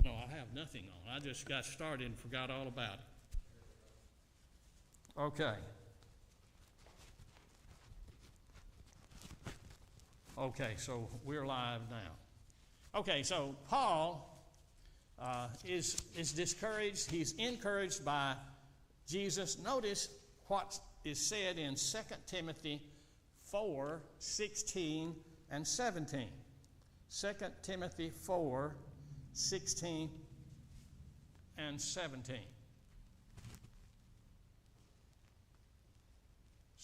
No, I have nothing on. I just got started and forgot all about it. Okay. Okay, so we're live now. Okay, so Paul is discouraged. He's encouraged by Jesus. Notice what is said in 2 Timothy 4, 16 and 17. 2 Timothy 4, 16 and 17.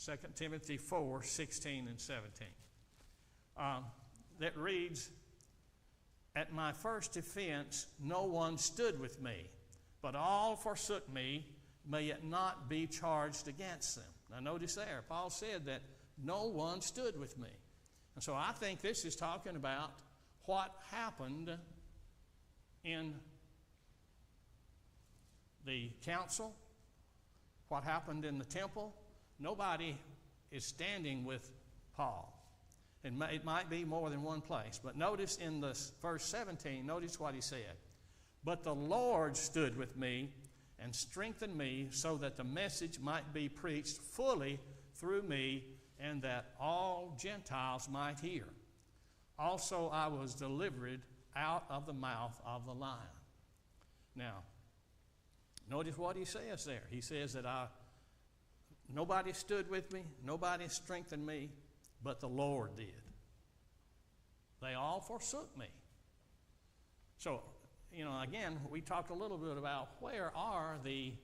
2 Timothy 4, 16 and 17. That reads, "At my first offense no one stood with me, but all forsook me. May it not be charged against them." Now notice there, Paul said that no one stood with me. And so I think this is talking about what happened in the council, what happened in the temple. Nobody is standing with Paul. And it might be more than one place. But notice in the verse 17, notice what he said. "But the Lord stood with me and strengthened me so that the message might be preached fully through me and that all Gentiles might hear. Also I was delivered out of the mouth of the lion." Now, notice what he says there. He says that nobody stood with me, nobody strengthened me, but the Lord did. They all forsook me. So, again, we talked a little bit about where are the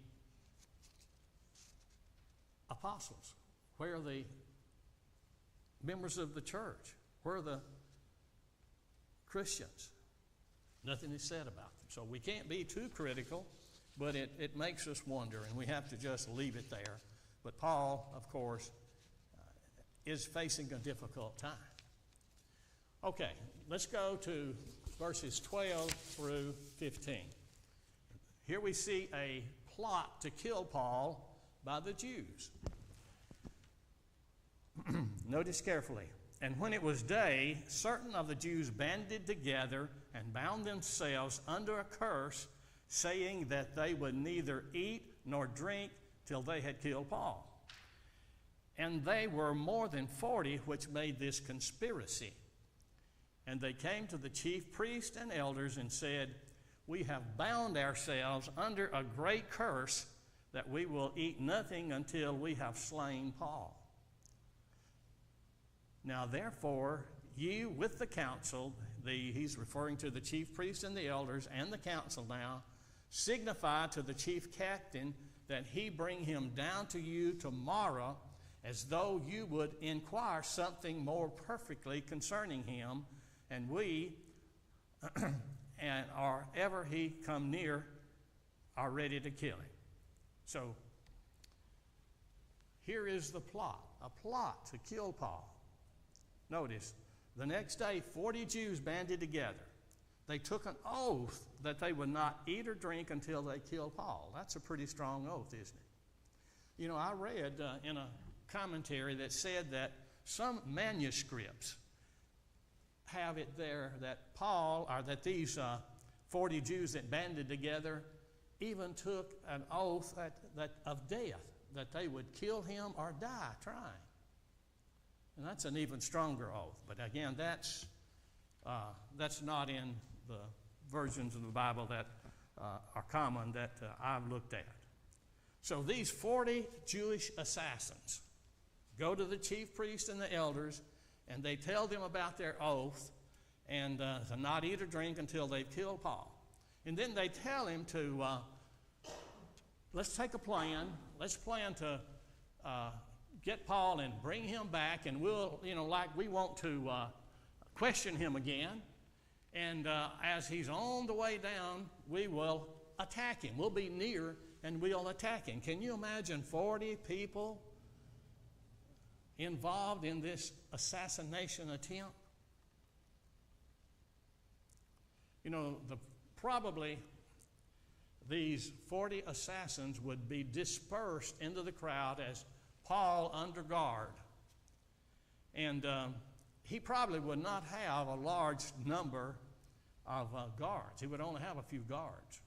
apostles? Where are the members of the church? Where are the Christians? Nothing is said about them. So we can't be too critical, but it makes us wonder, and we have to just leave it there. But Paul, of course, is facing a difficult time. Okay, let's go to verses 12 through 15. Here we see a plot to kill Paul by the Jews. Notice carefully. "And when it was day, certain of the Jews banded together and bound themselves under a curse, saying that they would neither eat nor drink till they had killed Paul. And they were more than 40 which made this conspiracy. And they came to the chief priests and elders and said, 'We have bound ourselves under a great curse that we will eat nothing until we have slain Paul. Now therefore, you with the council,'" he's referring to the chief priests and the elders and the council now, "signify to the chief captain that he bring him down to you tomorrow, as though you would inquire something more perfectly concerning him, and we, and or ever he come near, are ready to kill him." So here is the plot, a plot to kill Paul. Notice, the next day 40 Jews banded together. They took an oath that they would not eat or drink until they killed Paul. That's a pretty strong oath, isn't it? I read in a commentary that said that some manuscripts have it there that Paul, or that these 40 Jews that banded together even took an oath of death, that they would kill him or die trying. And that's an even stronger oath. But again, that's not in the versions of the Bible that are common that I've looked at. So these 40 Jewish assassins go to the chief priests and the elders, and they tell them about their oath and to not eat or drink until they've killed Paul. And then they tell him to, let's take a plan. Let's plan to get Paul and bring him back, and we'll, like we want to question him again. And as he's on the way down, we will attack him. We'll be near and we'll attack him. Can you imagine 40 people involved in this assassination attempt? Probably these 40 assassins would be dispersed into the crowd as Paul under guard. And he probably would not have a large number of guards. He would only have a few guards.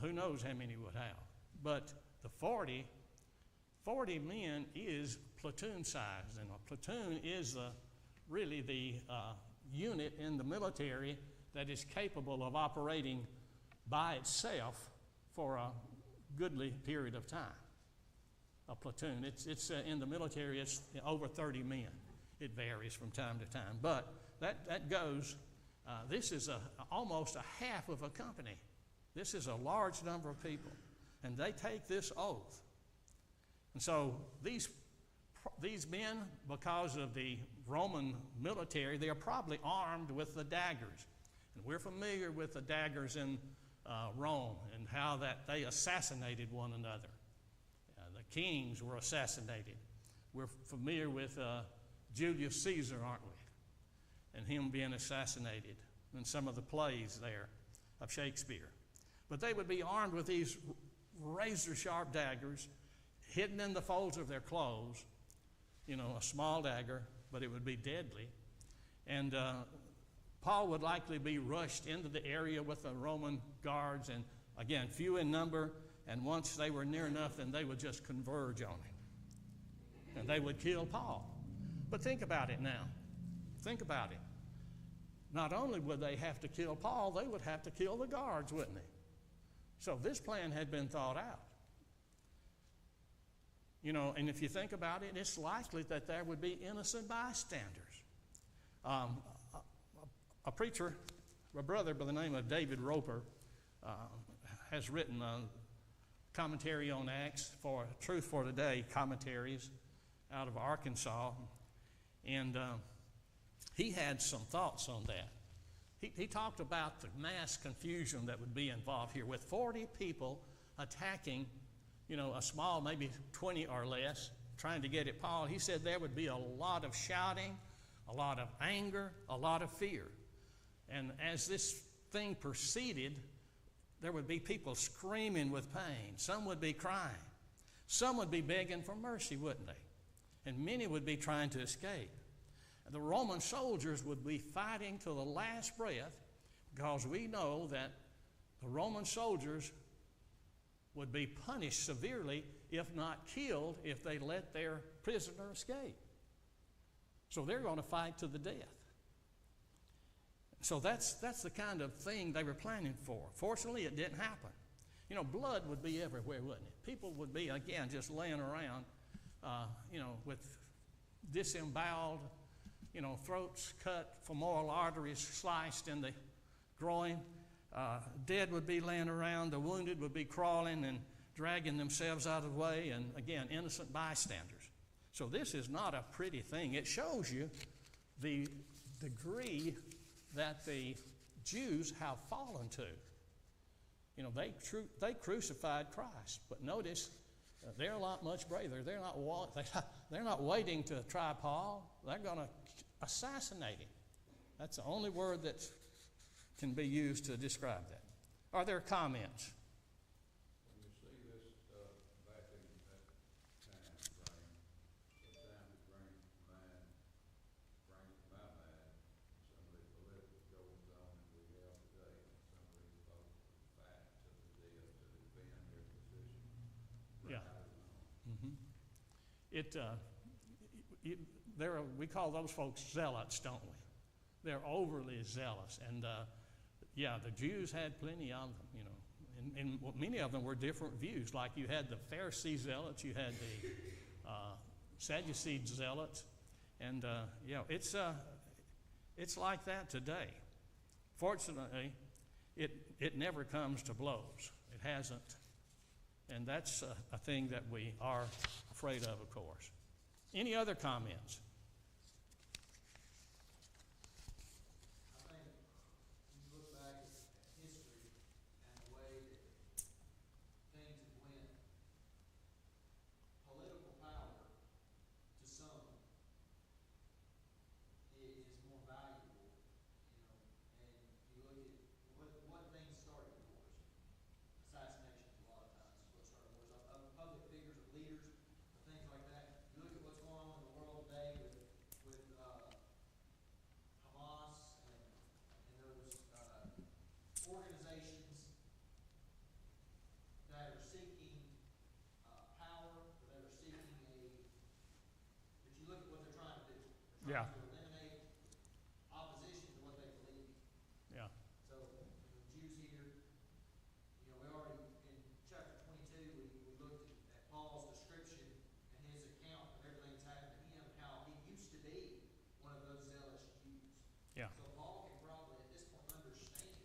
Who knows how many he would have. But the 40 men is platoon size, and a platoon is really the unit in the military that is capable of operating by itself for a goodly period of time. A platoon, it's in the military, it's over 30 men. It varies from time to time, but that goes. This is almost a half of a company. This is a large number of people, and they take this oath. And so these men, because of the Roman military, they are probably armed with the daggers. And we're familiar with the daggers in Rome and how that they assassinated one another. The kings were assassinated. We're familiar with Julius Caesar, aren't we? And him being assassinated in some of the plays there of Shakespeare. But they would be armed with these razor-sharp daggers hidden in the folds of their clothes, a small dagger, but it would be deadly. And Paul would likely be rushed into the area with the Roman guards, and again, few in number, and once they were near enough, then they would just converge on him. And they would kill Paul. But think about it now. Think about it. Not only would they have to kill Paul, they would have to kill the guards, wouldn't they? So this plan had been thought out. And if you think about it, it's likely that there would be innocent bystanders. A preacher, a brother by the name of David Roper, has written a commentary on Acts for Truth for Today commentaries out of Arkansas, and he had some thoughts on that. He talked about the mass confusion that would be involved here with 40 people attacking, a small, maybe 20 or less, trying to get at Paul. He said there would be a lot of shouting, a lot of anger, a lot of fear. And as this thing proceeded, there would be people screaming with pain. Some would be crying. Some would be begging for mercy, wouldn't they? And many would be trying to escape. The Roman soldiers would be fighting to the last breath, because we know that the Roman soldiers would be punished severely, if not killed, if they let their prisoner escape. So they're going to fight to the death. So that's the kind of thing they were planning for. Fortunately, it didn't happen. Blood would be everywhere, wouldn't it? People would be, again, just laying around, with disemboweled, throats cut, femoral arteries sliced in the groin. Dead would be laying around. The wounded would be crawling and dragging themselves out of the way. And again, innocent bystanders. So this is not a pretty thing. It shows you the degree that the Jews have fallen to. They crucified Christ. But notice, they're a lot much braver. They're not waiting to try Paul. They're going to assassinate him. That's the only word that can be used to describe that. Are there comments? When you see this back in that time frame, sometimes it brings to my mind some of the political goings on that we have today, and some of these folks fight to the death to defend their position. Yeah. We call those folks zealots, don't we? They're overly zealous, and the Jews had plenty of them, and many of them were different views. Like you had the Pharisee zealots, you had the Sadducee zealots, and it's like that today. Fortunately, it never comes to blows. It hasn't, and that's a thing that we are afraid of course. Any other comments? Today Yeah. trying to eliminate opposition to what they believe in. Yeah. So the Jews here, we already, in chapter 22, we looked at Paul's description and his account of everything that's happened to him, how he used to be one of those zealous Jews. Yeah. So Paul can probably, at this point, understand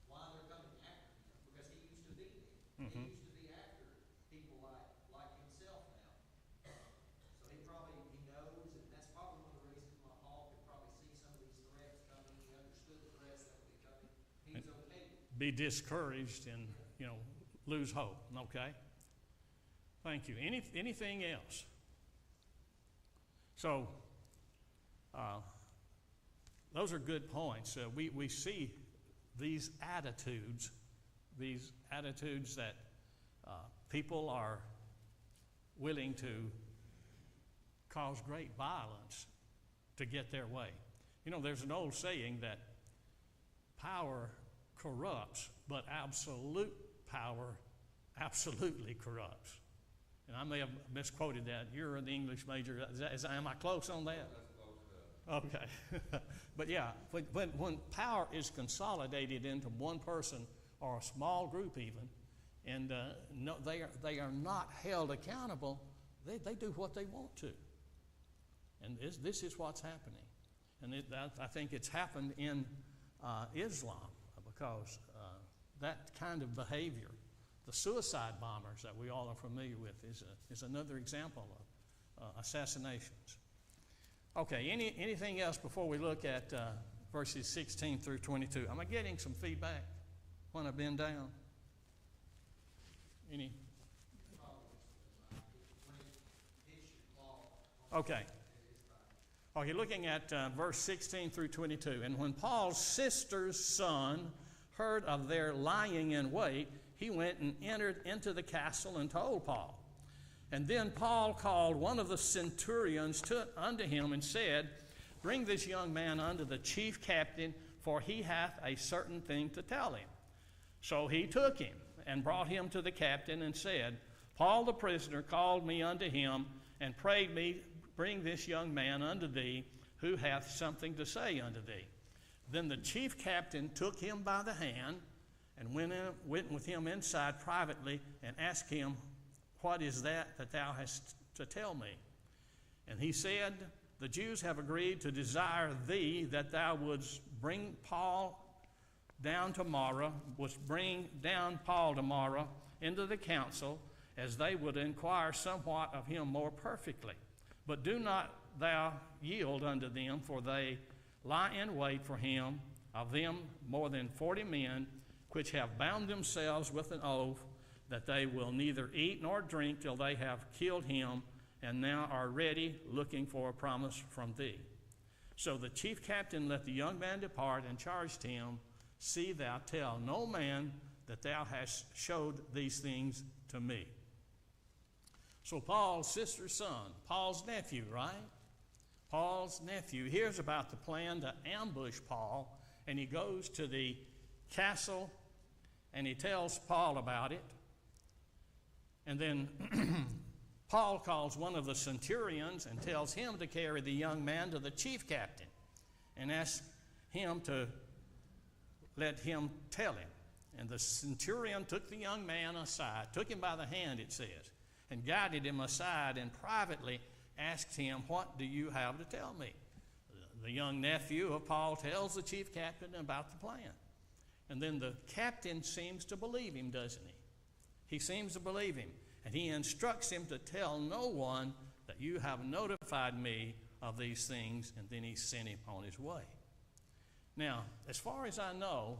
why they're coming after him, because he used to be there. Mm-hmm. He used to be after people like himself now. So he knows, and that's probably one of the reasons why Paul could probably see some of these threats coming. He understood the threats that would be coming. He's okay. Be discouraged and, lose hope. Okay? Thank you. Anything else? So, those are good points. We see these attitudes that people are willing to cause great violence to get their way. There's an old saying that power corrupts, but absolute power absolutely corrupts. And I may have misquoted that. You're an English major. Am I close on that? That's close Okay. But yeah, when power is consolidated into one person or a small group even, and they are not held accountable, they do what they want to. And this is what's happening. And I think it's happened in Islam, because that kind of behavior, the suicide bombers that we all are familiar with, is another example of assassinations. Okay, anything else before we look at verses 16 through 22? Am I getting some feedback when I've been down? Any? Okay. Okay, looking at verse 16 through 22. And when Paul's sister's son heard of their lying in wait, he went and entered into the castle and told Paul. And then Paul called one of the centurions unto him and said, Bring this young man unto the chief captain, for he hath a certain thing to tell him. So he took him and brought him to the captain and said, Paul the prisoner called me unto him and prayed me, Bring this young man unto thee, who hath something to say unto thee. Then the chief captain took him by the hand and went with him inside privately and asked him, What is that thou hast to tell me? And he said, The Jews have agreed to desire thee that thou wouldst bring Paul down tomorrow, into the council, as they would inquire somewhat of him more perfectly. But do not thou yield unto them, for they lie in wait for him, of them more than 40 men, which have bound themselves with an oath, that they will neither eat nor drink till they have killed him, and now are ready, looking for a promise from thee. So the chief captain let the young man depart, and charged him, See thou tell no man that thou hast showed these things to me. So Paul's sister's son, Paul's nephew, right? Paul's nephew hears about the plan to ambush Paul, and he goes to the castle, and he tells Paul about it. And then Paul calls one of the centurions and tells him to carry the young man to the chief captain and asks him to let him tell him. And the centurion took the young man aside, took him by the hand, it says, and guided him aside and privately asked him, What do you have to tell me? The young nephew of Paul tells the chief captain about the plan. And then the captain seems to believe him, doesn't he? He seems to believe him. And he instructs him to tell no one that you have notified me of these things, and then he sent him on his way. Now, as far as I know,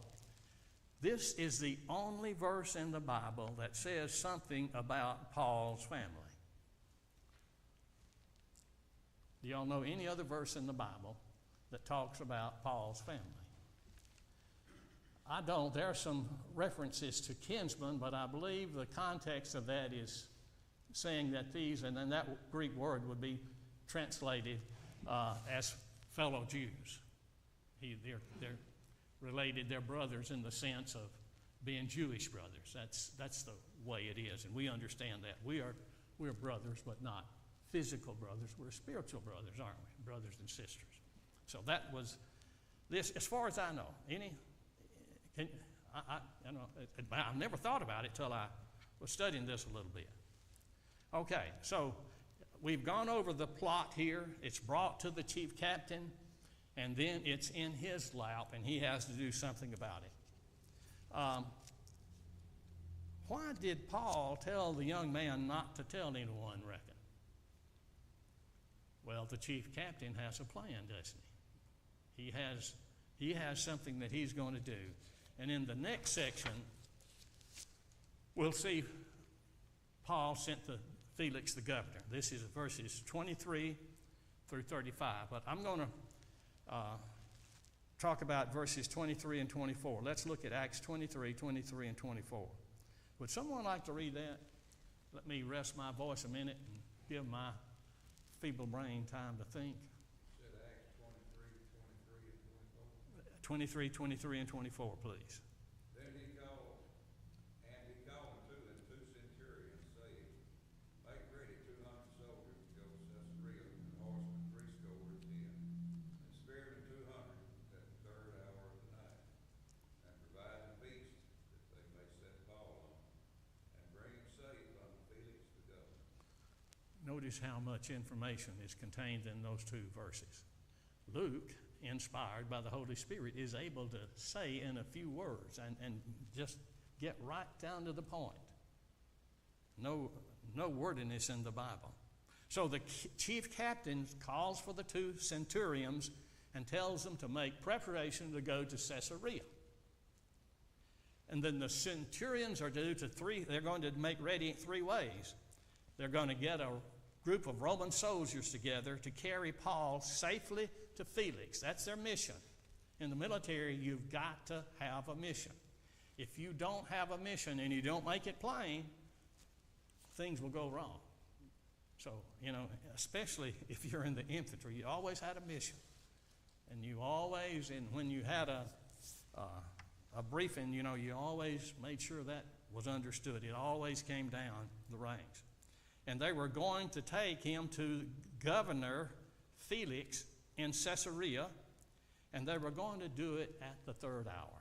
this is the only verse in the Bible that says something about Paul's family. Do y'all know any other verse in the Bible that talks about Paul's family? I don't. There are some references to kinsmen, but I believe the context of that is saying that these, and then that Greek word would be translated as fellow Jews. They're related, they're brothers in the sense of being Jewish brothers. That's the way it is, and we understand that. We're brothers, but not physical brothers. We're spiritual brothers, aren't we? Brothers and sisters. So that was this, as far as I know. I've never thought about it till I was studying this a little bit. Okay, so we've gone over the plot here. It's brought to the chief captain, and then it's in his lap, and he has to do something about it. Why did Paul tell the young man not to tell anyone, reckon? Well, the chief captain has a plan, doesn't he? He has something that he's going to do. And in the next section, we'll see Paul sent to Felix the governor. This is verses 23 through 35. But I'm going to talk about verses 23 and 24. Let's look at Acts 23, 23 and 24. Would someone like to read that? Let me rest my voice a minute and give my feeble brain time to think. Said Acts 23, 23 and 24. 23, 23 and 24, please. Then he called two centurions, saying, Make ready 200 soldiers to go to Caesarea, and horsemen 80, and spearmen 200 at the third hour of the night, and provide the beasts that they may set Paul on, and bring him safe unto Felix the governor. Notice how much information is contained in those two verses. Luke, inspired by the Holy Spirit, is able to say in a few words and just get right down to the point. No wordiness in the Bible. So the chief captain calls for the two centurions and tells them to make preparation to go to Caesarea. And then the centurions are due to they're going to make ready 3 ways. They're going to get a group of Roman soldiers together to carry Paul safely to Felix. That's their mission. In the military, you've got to have a mission. If you don't have a mission and you don't make it plain, things will go wrong. So, especially if you're in the infantry, you always had a mission. And you always, and when you had a briefing, you always made sure that was understood. It always came down the ranks. And they were going to take him to Governor Felix in Caesarea, and they were going to do it at the third hour.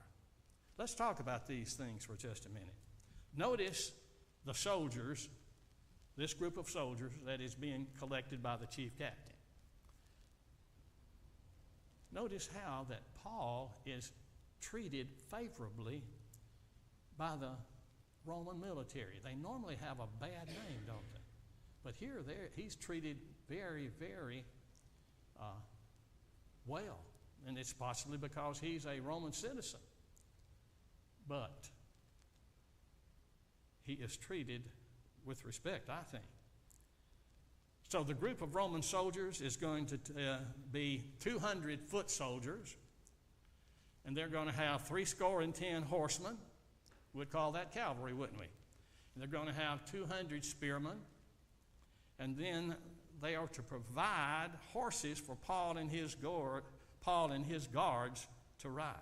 Let's talk about these things for just a minute. Notice the soldiers, this group of soldiers that is being collected by the chief captain. Notice how that Paul is treated favorably by the Roman military. They normally have a bad name, don't they? But here, he's treated very, very well. And it's possibly because he's a Roman citizen. But he is treated with respect, I think. So the group of Roman soldiers is going to be 200 foot soldiers. And they're going to have 70 horsemen. We'd call that cavalry, wouldn't we? And they're going to have 200 spearmen. And then they are to provide horses for Paul and his guards to ride.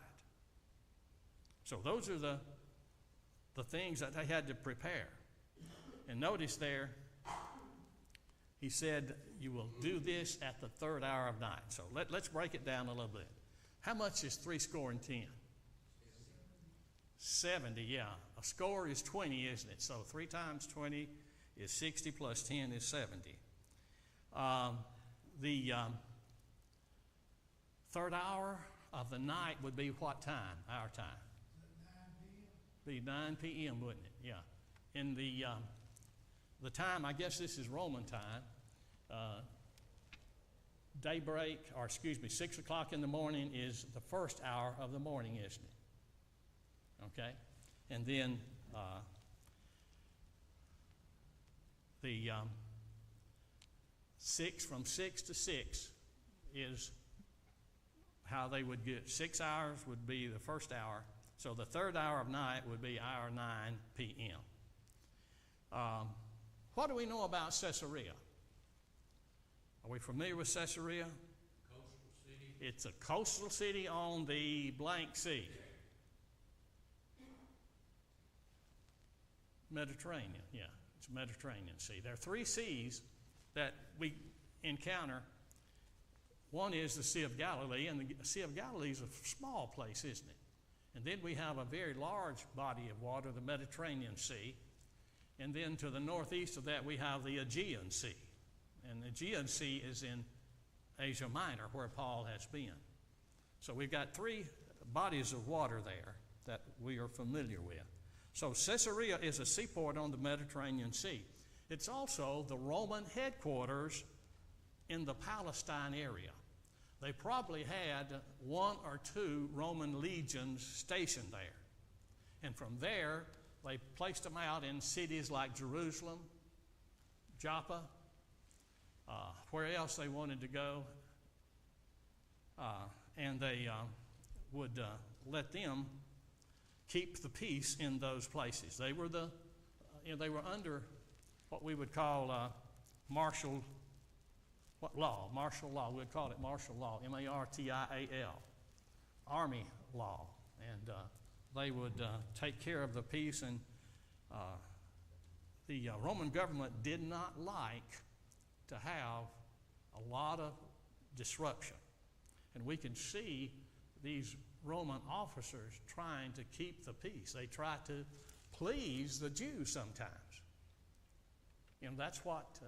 So those are the things that they had to prepare. And notice there, he said, you will do this at the third hour of night. So let's break it down a little bit. How much is 70? 70, yeah. A score is 20, isn't it? So 3 times 20 is 60 plus 10 is 70. The third hour of the night would be what time? Our time? 9 p.m. Be 9 p.m., wouldn't it? Yeah. In the time, I guess this is Roman time, daybreak, 6 o'clock in the morning is the first hour of the morning, isn't it? Okay? And then from 6 to 6 is how they would get. 6 hours would be the first hour. So the third hour of night would be our 9 p.m. What do we know about Caesarea? Are we familiar with Caesarea? Coastal city. It's a coastal city on the blank sea. Mediterranean, yeah. It's Mediterranean Sea. There are 3 seas that we encounter. One is the Sea of Galilee, and the Sea of Galilee is a small place, isn't it? And then we have a very large body of water, the Mediterranean Sea. And then to the northeast of that, we have the Aegean Sea. And the Aegean Sea is in Asia Minor, where Paul has been. So we've got three bodies of water there that we are familiar with. So Caesarea is a seaport on the Mediterranean Sea. It's also the Roman headquarters in the Palestine area. They probably had one or two Roman legions stationed there. And from there, they placed them out in cities like Jerusalem, Joppa, where else they wanted to go. And they would let them keep the peace in those places. They were they were under what we would call martial law. Martial law. We'd call it martial law. M-A-R-T-I-A-L. Army law. And they would take care of the peace. And the Roman government did not like to have a lot of disruption. And we can see these Roman officers trying to keep the peace. They try to please the Jews sometimes. That's what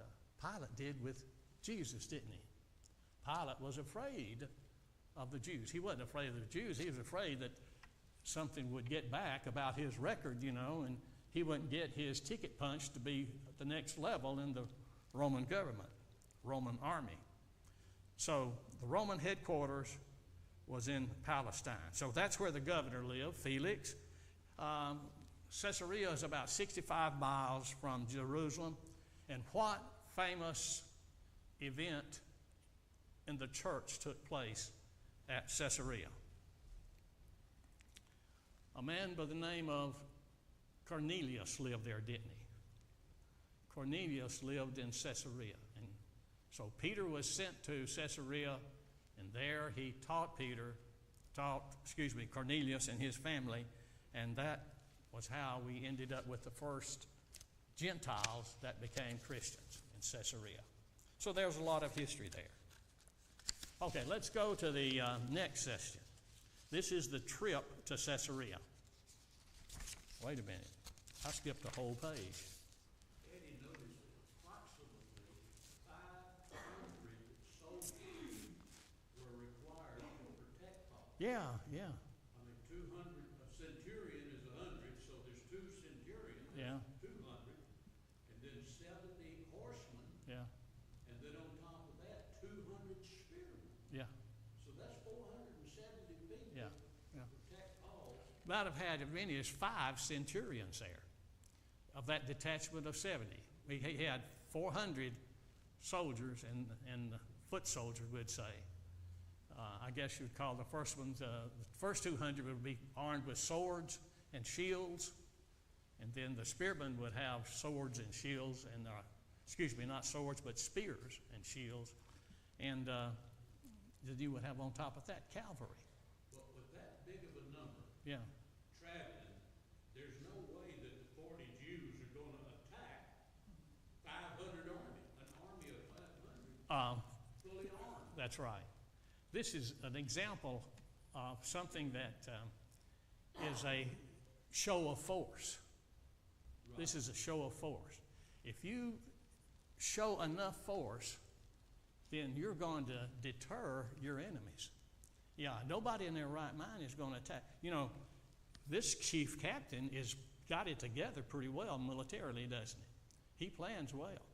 Pilate did with Jesus, didn't he? Pilate was afraid of the Jews. He wasn't afraid of the Jews. He was afraid that something would get back about his record, and he wouldn't get his ticket punched to be at the next level in the Roman government, Roman army. So the Roman headquarters was in Palestine. So that's where the governor lived, Felix. Caesarea is about 65 miles from Jerusalem. And what famous event in the church took place at Caesarea? A man by the name of Cornelius lived there, didn't he? Cornelius lived in Caesarea. And so Peter was sent to Caesarea, and there he taught Cornelius and his family, and that was how we ended up with the first Gentiles that became Christians in Caesarea. So there's a lot of history there. Okay, let's go to the next session. This is the trip to Caesarea. Wait a minute. I skipped a whole page. Eddie noticed that approximately 500 soldiers were required to protect Paul. Yeah. I mean, 200, a centurion is 100, so there's 2 centurions. Yeah. 200, and then 70 horsemen, Yeah. and then on top of that, 200 spearmen. Yeah. So that's 470 people Yeah. to protect Paul. Might have had as many as 5 centurions there of that detachment of 70. He had 400 soldiers and foot soldiers, we'd say. I guess you'd call the first ones, the first 200 would be armed with swords and shields, and then the spearmen would have swords and shields, and not swords, but spears and shields, and then you would have on top of that cavalry. But with that big of a number Yeah. traveling, there's no way that the 40 Jews are going to attack 500 army, an army of 500 fully armed. That's right. This is an example of something that is a show of force. Right. This is a show of force. If you show enough force, then you're going to deter your enemies. Yeah, nobody in their right mind is going to attack. This chief captain is got it together pretty well militarily, doesn't he? He plans well.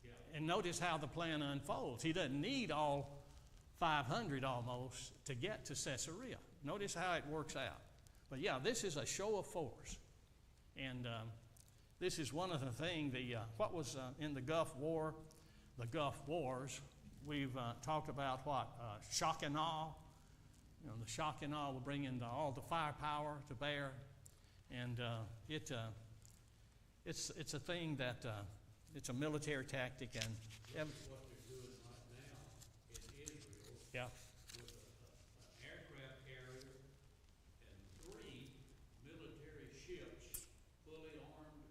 Yeah. And notice how the plan unfolds. He doesn't need all 500 almost to get to Caesarea. Notice how it works out. But yeah, this is a show of force. And this is one of the things, what was in the Gulf War, the Gulf Wars, we've talked about what? Shock and awe. The shock and awe will bring in all the firepower to bear. And it's a thing that, it's a military tactic. And What they're doing right now in Israel yeah. with an aircraft carrier and 3 military ships fully armed,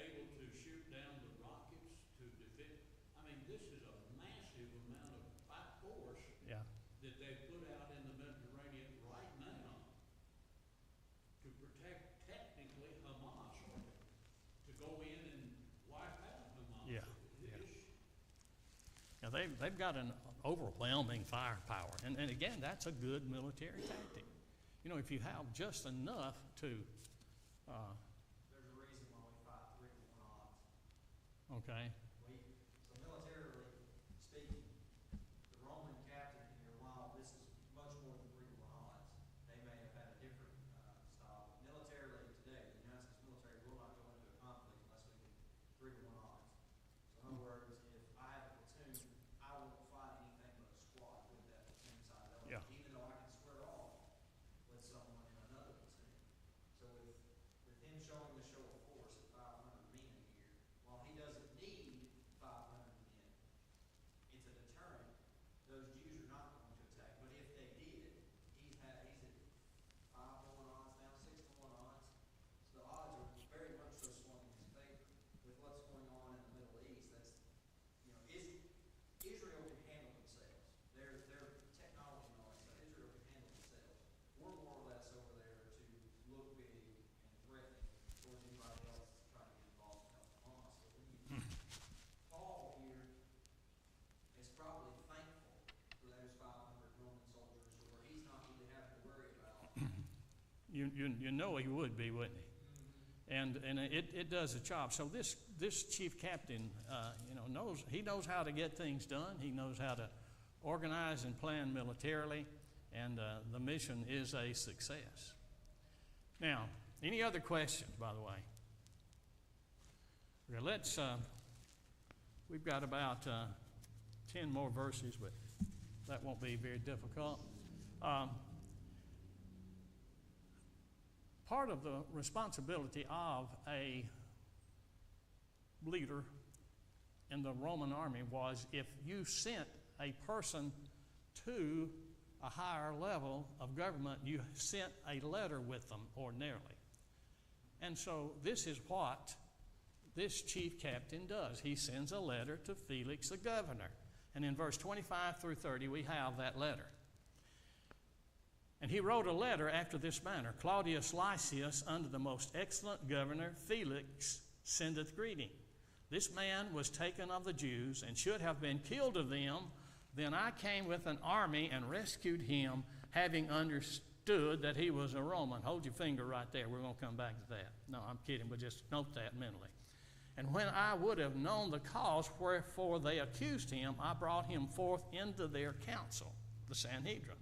able to shoot down the rockets to defend massive amount of fight force Yeah. that they put out in the Mediterranean right now to protect technically Hamas, or to go in and wipe out Hamas. Yeah, It yeah. is- Now, they've got an overwhelming firepower. And again, that's a good military tactic. You know, if you have just enough to, There's a reason why we fight 3-to-1 odds. okay, So militarily speaking, the Roman captain here, while this is much more than 3-to-1 odds, they may have had a different style. But militarily today, the United States military will not go into a conflict unless we can 3-to-1 odds. So in other words, if I have a platoon, I won't fight anything but a squad with that platoon side element, Yeah. even though I can square off with someone in another platoon. So with him showing the show of force at 500 men here, while he doesn't need 500 men, it's a deterrent. Those Jews are not going to attack. But if they did, he's at 5-to-1 odds now, 6-to-1 odds. So the odds are very much so swung in his favor. With what's going on in the Middle East, that's, Israel can handle themselves. Their technology and all that stuff, Israel can handle themselves. We're more or less over there to look big and threaten towards anybody else that's trying to get involved and help Hamas. So when you, Paul here is probably thankful for those 500 Roman soldiers, so where he's not really having to worry about. you know he would be, wouldn't he? And it does the job. So this chief captain, knows how to get things done. He knows how to organize and plan militarily, and the mission is a success. Now, any other questions, by the way? Okay, we've got about 10 more verses, but that won't be very difficult. Part of the responsibility of a leader in the Roman army was if you sent a person to a higher level of government, you sent a letter with them ordinarily. And so this is what this chief captain does. He sends a letter to Felix the governor. And in verse 25 through 30, we have that letter. And he wrote a letter after this manner: Claudius Lysias, unto the most excellent governor Felix, sendeth greeting. This man was taken of the Jews, and should have been killed of them. Then I came with an army and rescued him, having understood that he was a Roman. Hold your finger right there. We're going to come back to that. No, I'm kidding, but just note that mentally. And when I would have known the cause wherefore they accused him, I brought him forth into their council, the Sanhedrin,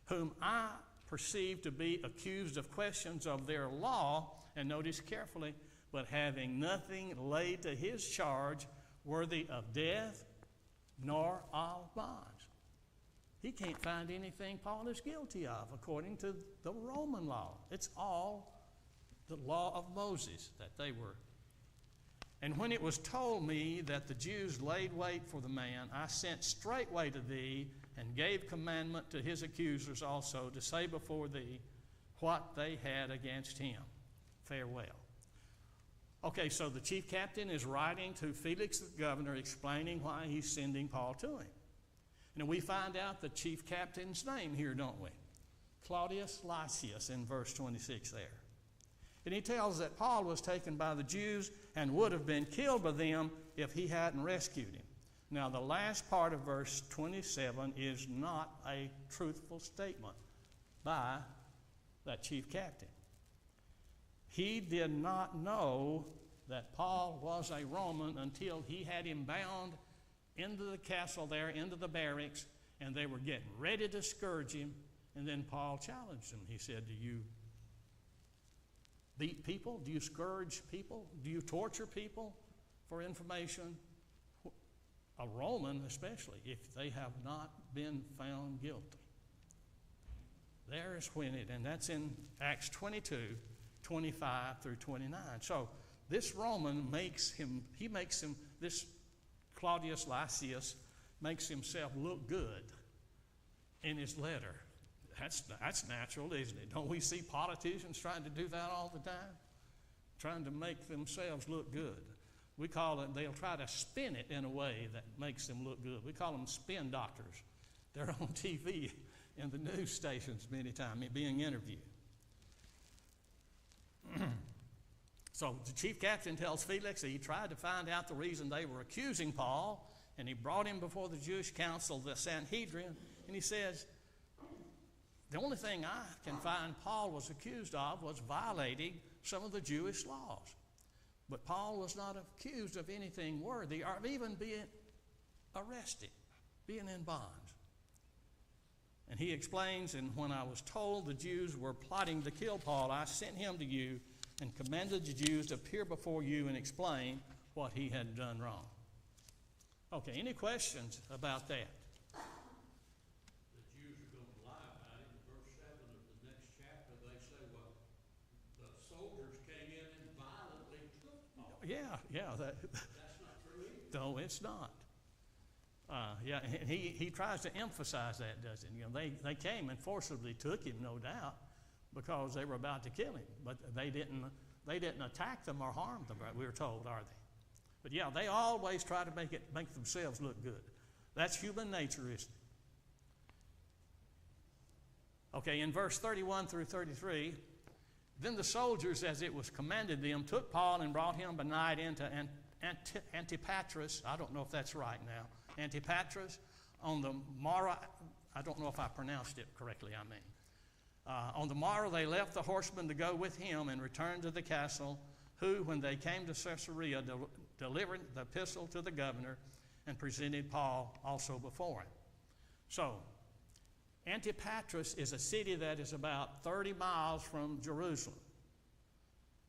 whom I perceived to be accused of questions of their law, and notice carefully, but having nothing laid to his charge worthy of death nor of bonds. He can't find anything Paul is guilty of according to the Roman law. It's all the law of Moses that they were. And when it was told me that the Jews laid wait for the man, I sent straightway to thee, and gave commandment to his accusers also to say before thee what they had against him. Farewell. Okay, so the chief captain is writing to Felix the governor, explaining why he's sending Paul to him. And we find out the chief captain's name here, don't we? Claudius Lysias in verse 26 there. And he tells that Paul was taken by the Jews and would have been killed by them if he hadn't rescued him. Now, the last part of verse 27 is not a truthful statement by that chief captain. He did not know that Paul was a Roman until he had him bound into the castle there, into the barracks, and they were getting ready to scourge him. And then Paul challenged him. He said, do you beat people? Do you scourge people? Do you torture people for information? A Roman especially, if they have not been found guilty. There's when it, and that's in Acts 22, 25 through 29. So this Roman this Claudius Lysias makes himself look good in his letter. That's natural, isn't it? Don't we see politicians trying to do that all the time? Trying to make themselves look good. We call it, they'll try to spin it in a way that makes them look good. We call them spin doctors. They're on TV in the news stations many times being interviewed. So the chief captain tells Felix that he tried to find out the reason they were accusing Paul, and he brought him before the Jewish council, the Sanhedrin, and he says, the only thing I can find Paul was accused of was violating some of the Jewish laws. But Paul was not accused of anything worthy or of even being arrested, being in bonds. And he explains, and when I was told the Jews were plotting to kill Paul, I sent him to you and commanded the Jews to appear before you and explain what he had done wrong. Okay, any questions about that? The Jews are going to lie about it. In verse 7 of the next chapter, they say, well, the soldiers came in and violently took Paul. Yeah. That's not true either. No, it's not. He tries to emphasize that, doesn't he? You know, they came and forcibly took him, no doubt, because they were about to kill him. But they didn't attack them or harm them, we were told, are they? But yeah, they always try to make themselves look good. That's human nature, isn't it? Okay, in verse 31 through 33, then the soldiers, as it was commanded them, took Paul and brought him by night into Antipatris. I don't know if that's right now. Antipatris on the morrow. I don't know if I pronounced it correctly, on the morrow they left the horsemen to go with him and returned to the castle, who, when they came to Caesarea, delivered the epistle to the governor and presented Paul also before him. So, Antipatris is a city that is about 30 miles from Jerusalem.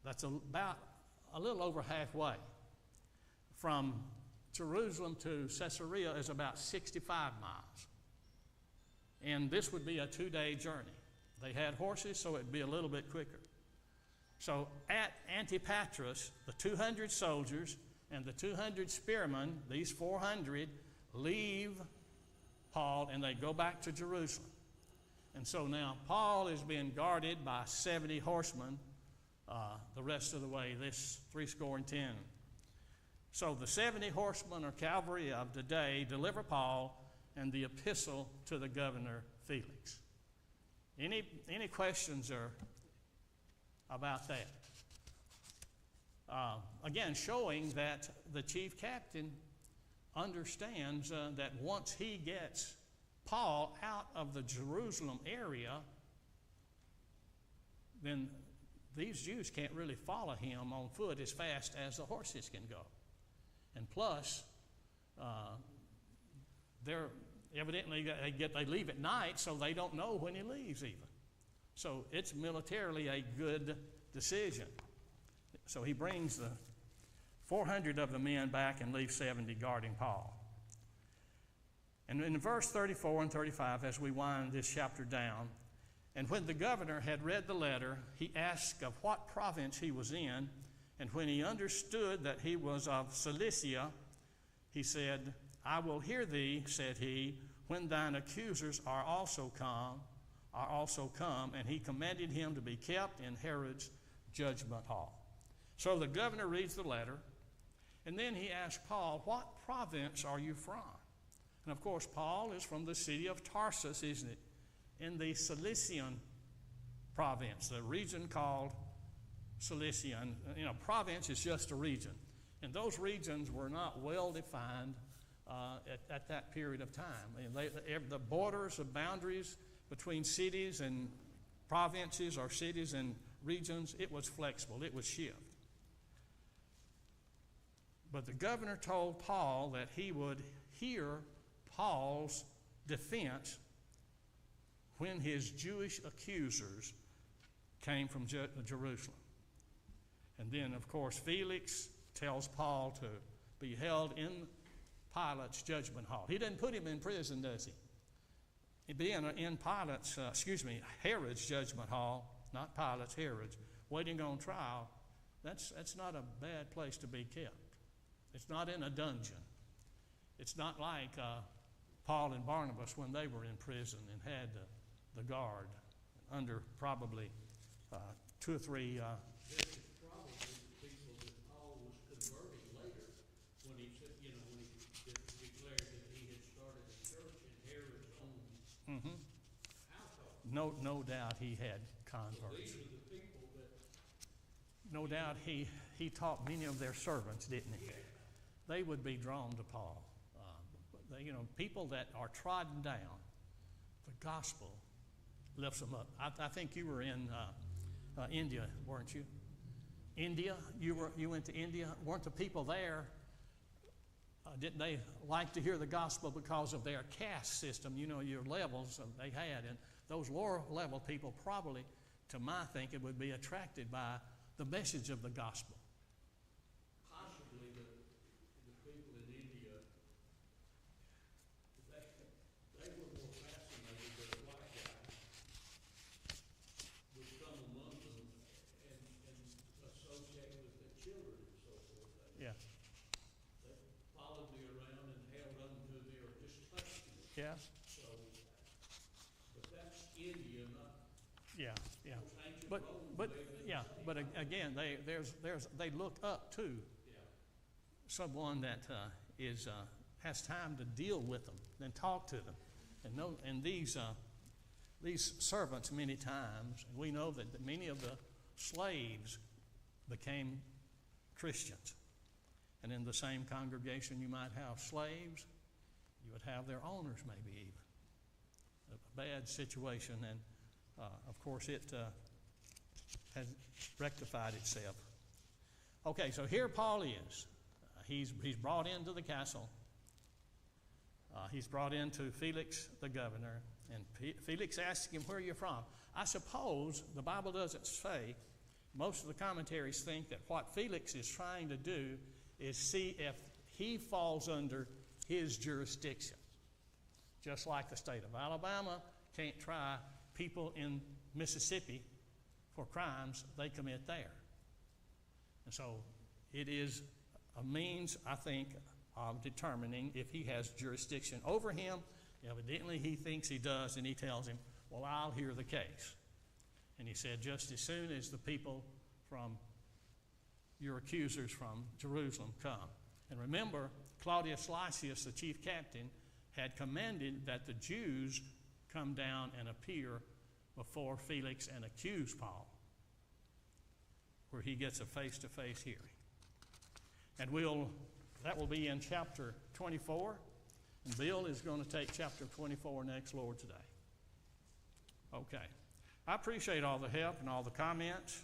That's about a little over halfway. From Jerusalem to Caesarea is about 65 miles. And this would be a 2-day journey. They had horses, so it'd be a little bit quicker. So at Antipatris, the 200 soldiers and the 200 spearmen, these 400, leave Paul and they go back to Jerusalem. And so now Paul is being guarded by 70 horsemen the rest of the way, this 70. So the 70 horsemen or cavalry of the day deliver Paul and the epistle to the governor Felix. Any questions about that? Again, showing that the chief captain understands that once he gets Paul out of the Jerusalem area, then these Jews can't really follow him on foot as fast as the horses can go. And plus, they leave at night, so they don't know when he leaves even. So it's militarily a good decision. So he brings the 400 of the men back and leaves 70 guarding Paul. And in verse 34 and 35, as we wind this chapter down, and when the governor had read the letter, he asked of what province he was in, and when he understood that he was of Cilicia, he said, I will hear thee, said he, when thine accusers are also come, and he commanded him to be kept in Herod's judgment hall. So the governor reads the letter, and then he asks Paul, what province are you from? And of course, Paul is from the city of Tarsus, isn't it? In the Cilician province, the region called Cilicia. And, province is just a region. And those regions were not well defined at that period of time. The borders, the boundaries between cities and provinces or cities and regions, it was flexible, it would shift. But the governor told Paul that he would hear Paul's defense when his Jewish accusers came from Jerusalem. And then, of course, Felix tells Paul to be held in Pilate's judgment hall. He didn't put him in prison, does he? Being in Herod's judgment hall, not Pilate's, Herod's, waiting on trial, that's not a bad place to be kept. It's not in a dungeon. It's not like Paul and Barnabas when they were in prison and had the guard under probably 2 or 3. This is probably the people that Paul was converting later no doubt he had So converts. these are the people that, No doubt he taught many of their servants, didn't he? They would be drawn to Paul. People that are trodden down, the gospel lifts them up. I think you were in India, weren't you? India, you went to India. Weren't the people there? Didn't they like to hear the gospel because of their caste system? Your levels they had, and those lower level people probably, to my thinking, would be attracted by the message of the gospel. possibly the people in India, they were more fascinated that a white guy would come among them and associate with their children and so forth. Yeah. They followed me around and held on to me or just touched me. Yeah. So, but that's India, not Yeah. ancient But Rome. again, they look up to someone that has time to deal with them and talk to them, and these servants many times, we know that many of the slaves became Christians, and in the same congregation you might have slaves, you would have their owners maybe even. A bad situation, and of course it has rectified itself. Okay, so here Paul is. He's brought into the castle. He's brought into Felix the governor, and Felix asks him, where are you from? I suppose the Bible doesn't say. Most of the commentaries think that what Felix is trying to do is see if he falls under his jurisdiction. Just like the state of Alabama can't try people in Mississippi for crimes they commit there. And so it is a means, I think, of determining if he has jurisdiction over him. Evidently he thinks he does, and he tells him, well, I'll hear the case. And he said, just as soon as the people from your accusers from Jerusalem come. And remember, Claudius Lysias, the chief captain, had commanded that the Jews come down and appear before Felix and accuse Paul, where he gets a face-to-face hearing. And that will be in chapter 24, and Bill is going to take chapter 24 next, Lord, today. Okay. I appreciate all the help and all the comments.